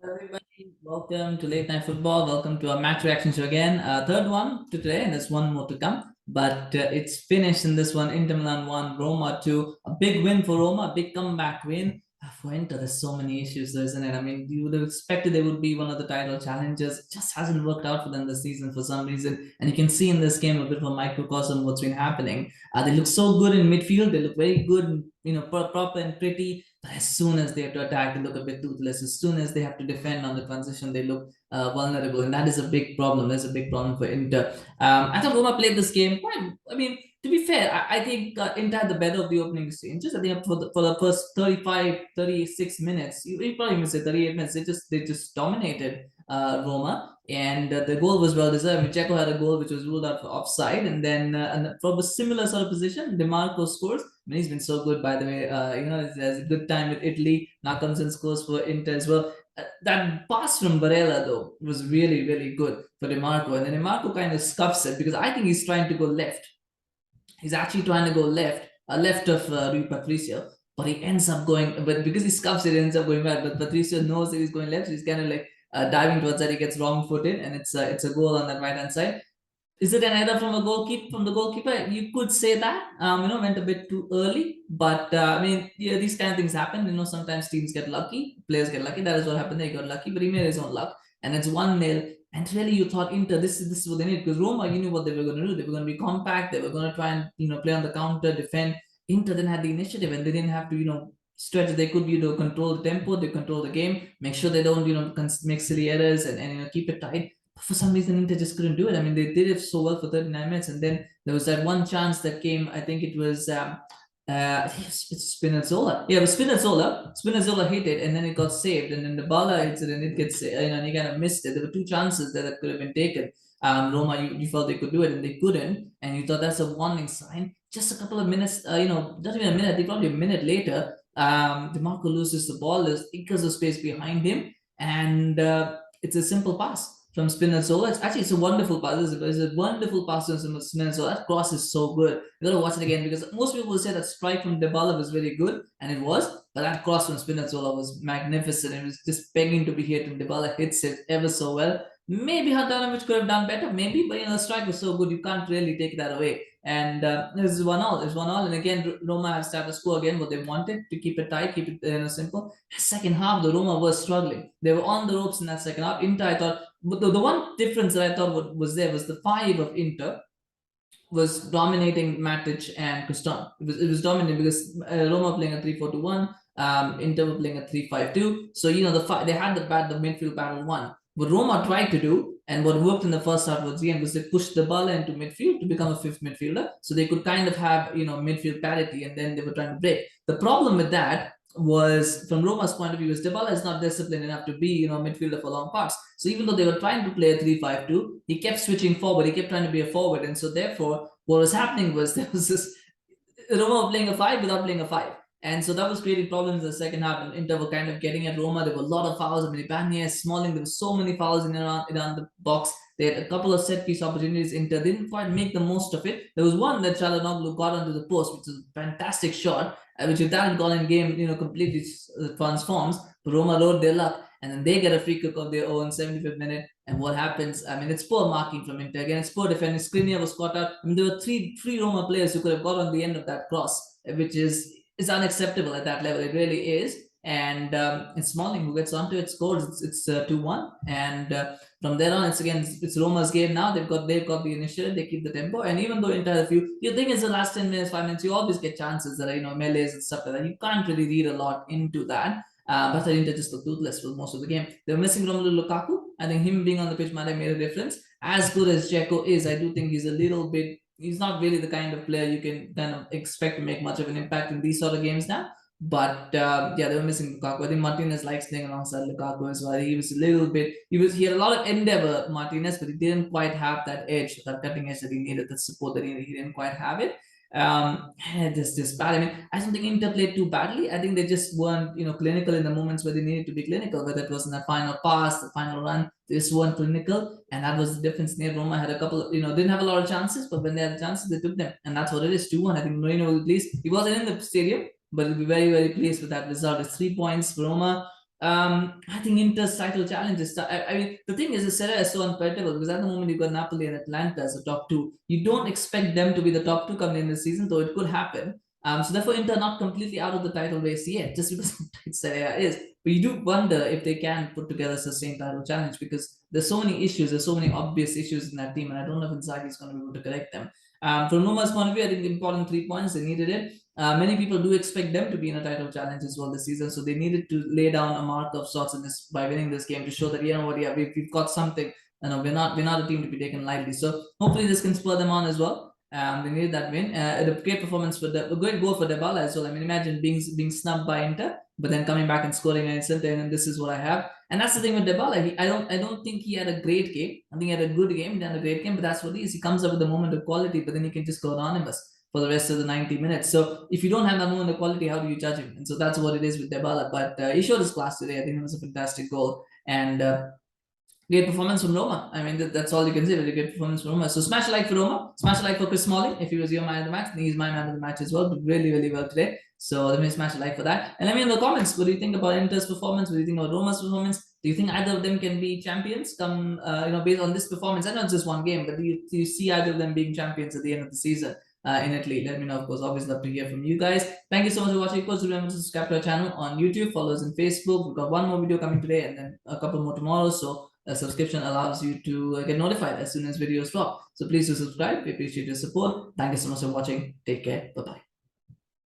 Everybody, welcome to Late Night Football. Welcome to our match reaction show again. Third one to today, and there's one more to come. But it's finished in this one. Inter Milan 1, Roma 2. A big win for Roma, a big comeback win. For Inter, there's so many issues, though, isn't it? I mean, you would have expected they would be one of the title challengers. It just hasn't worked out for them this season for some reason. And you can see in this game a bit of a microcosm of what's been happening. They look so good in midfield. They look very good, proper and pretty. But as soon as they have to attack, they look a bit toothless. As soon as they have to defend on the transition, they look vulnerable, and that is a big problem. That's a big problem for Inter. I thought Roma played this game quite. I mean, to be fair, I think Inter had the better of the opening exchanges. I think for the first 35, 36 minutes, you probably even say 38 minutes, they just dominated Roma, and the goal was well deserved. Dzeko had a goal which was ruled out for offside, and then and from a similar sort of position, DeMarco scores. I mean, he's been so good, by the way. Has a good time with Italy. Now comes and scores for Inter as well. That pass from Barella, though, was really, really good for DeMarco. And then DeMarco kind of scuffs it because I think he's trying to go left. He's actually trying to go left of Patricio, but he ends up going, but because he scuffs it, he ends up going back. But Patricio knows that he's going left, so he's kind of like diving towards that. He gets wrong footed, and it's a goal on that right hand side. Is it an error from the goalkeeper? You could say that. Went a bit too early, but I mean, yeah, these kind of things happen. Sometimes teams get lucky, players get lucky. That is what happened. They got lucky, but he made his own luck, and it's 1-0. And really, you thought Inter, this is what they need because Roma, you knew what they were going to do. They were going to be compact. They were going to try and play on the counter, defend. Inter then had the initiative, and they didn't have to stretch. They could control the tempo, they control the game, make sure they don't make silly errors, and keep it tight. For some reason Inter just couldn't do it. I mean, they did it so well for 39 minutes, and then there was that one chance that came. I think it was I think it's Spinazzola. Yeah, it was Spinazzola. Spinazzola hit it, and then it got saved. And then the Bala hits it, and it gets and he kind of missed it. There were two chances that could have been taken. Roma, you felt they could do it, and they couldn't. And you thought that's a warning sign. Just a couple of minutes, not even a minute. They probably a minute later, DeMarco loses the ball. There's acres of space behind him, and it's a simple pass from Spinazzola. It's a wonderful pass. It's a wonderful pass from Spinazzola. That cross is so good. You gotta watch it again because most people will say that strike from Dybala was very good, and it was. But that cross from Spinazzola was magnificent. It was just begging to be hit, and Dybala hits it ever so well. Maybe Handanovic could have done better, maybe, but the strike was so good you can't really take that away. And this is 1-1. It's 1-1, and again Roma have started to score again what they wanted to keep it tight, keep it simple. Second half, the Roma was struggling. They were on the ropes in that second half. Inter, I thought, but the one difference that I thought was there was the five of Inter was dominating MAtic and Cristante. It was dominating because Roma playing a 3-4-2-1, Inter were playing a 3-5-2. So they had the midfield battle won. What Roma tried to do and what worked in the first half towards the end was they pushed the ball into midfield to become a fifth midfielder, so they could kind of have midfield parity, and then they were trying to break. The problem with that was, from Roma's point of view, is Dybala is not disciplined enough to be midfielder for long parts. So even though they were trying to play a 3-5-2, he kept switching forward. He kept trying to be a forward, and so therefore what was happening was there was this Roma playing a five without playing a five. And so that was creating problems in the second half. And Inter were kind of getting at Roma. There were a lot of fouls. I mean, Ibanez, Smalling, there were so many fouls in around the box. They had a couple of set piece opportunities. Inter didn't quite make the most of it. There was one that Calhanoglu got onto the post, which was a fantastic shot, which if that had gone in game, completely transforms. But Roma rode their luck. And then they get a free kick of their own, 75th minute. And what happens? I mean, it's poor marking from Inter. Again, it's poor defending. Skriniar was caught out. I mean, there were three Roma players who could have got on the end of that cross, which is unacceptable at that level. It really is. And it's Smalling who gets onto it, scores. It's 2-1, and from there on, it's Roma's game now. They've got the initiative. They keep the tempo, and even though Inter has a few, you think it's the last 10 minutes, 5 minutes, you always get chances that are melees and stuff like that. You can't really read a lot into that. But I Inter just looked toothless for most of the game. They were missing Romelu Lukaku. I think him being on the pitch might have made a difference. As good as Dzeko is, I do think he's a little bit. He's not really the kind of player you can kind of expect to make much of an impact in these sort of games now. But yeah, they were missing Lukaku. I think Martinez likes playing alongside Lukaku as well. He was a little bit. He had a lot of endeavor, Martinez, but he didn't quite have that edge, that cutting edge that he needed, that support that he needed. He didn't quite have it. Just bad. I mean, I don't think Inter played too badly. I think they just weren't, clinical in the moments where they needed to be clinical. Whether it was in the final pass, the final run, they just weren't clinical, and that was the difference. Near Roma had a couple, didn't have a lot of chances, but when they had chances, they took them, and that's what it is. 2-1. I think Mourinho will pleased. He wasn't in the stadium, but he'll be very, very pleased with that result. It's 3 points for Roma. I think Inter's title challenge is. I mean, the thing is, the Serie A is so unpredictable because at the moment you've got Napoli and Atlanta as the top two. You don't expect them to be the top two coming in the season, though it could happen. So therefore, Inter not completely out of the title race yet, just because of how Serie A is. But you do wonder if they can put together a sustained title challenge because there's so many issues, there's so many obvious issues in that team, and I don't know if Inzaghi is going to be able to correct them. From Roma's point of view, I think the important 3 points they needed it. Many people do expect them to be in a title challenge as well this season, so they needed to lay down a mark of sorts in this by winning this game to show that yeah, we've got something. We're not a team to be taken lightly. So hopefully this can spur them on as well. They needed that win. A great performance for a great goal for Dybala as well. I mean, imagine being snubbed by Inter, but then coming back and scoring an instant, and this is what I have. And that's the thing with Dybala. I don't think he had a great game. I think he had a good game. He had a great game, but that's what he is. He comes up with a moment of quality, but then he can just go anonymous for the rest of the 90 minutes. So if you don't have that moment of quality, how do you judge him? And so that's what it is with Dybala. But he showed his class today. I think it was a fantastic goal. And great performance from Roma. I mean, that's all you can say. Really great performance from Roma. So smash a like for Roma. Smash a like for Chris Smalling. If he was your man of the match, then he's my man of the match as well. Did really, really well today. So let me smash a like for that. And let me know in the comments, what do you think about Inter's performance? What do you think about Roma's performance? Do you think either of them can be champions come, based on this performance? I know it's just one game, but do you see either of them being champions at the end of the season? In Italy, let me know. Of course, always love to hear from you guys. Thank you so much for watching. Of course, remember to subscribe to our channel on YouTube, follow us on Facebook. We've got one more video coming today and then a couple more tomorrow. So a subscription allows you to get notified as soon as videos drop. So please do subscribe. We appreciate your support. Thank you so much for watching. Take care. Bye bye.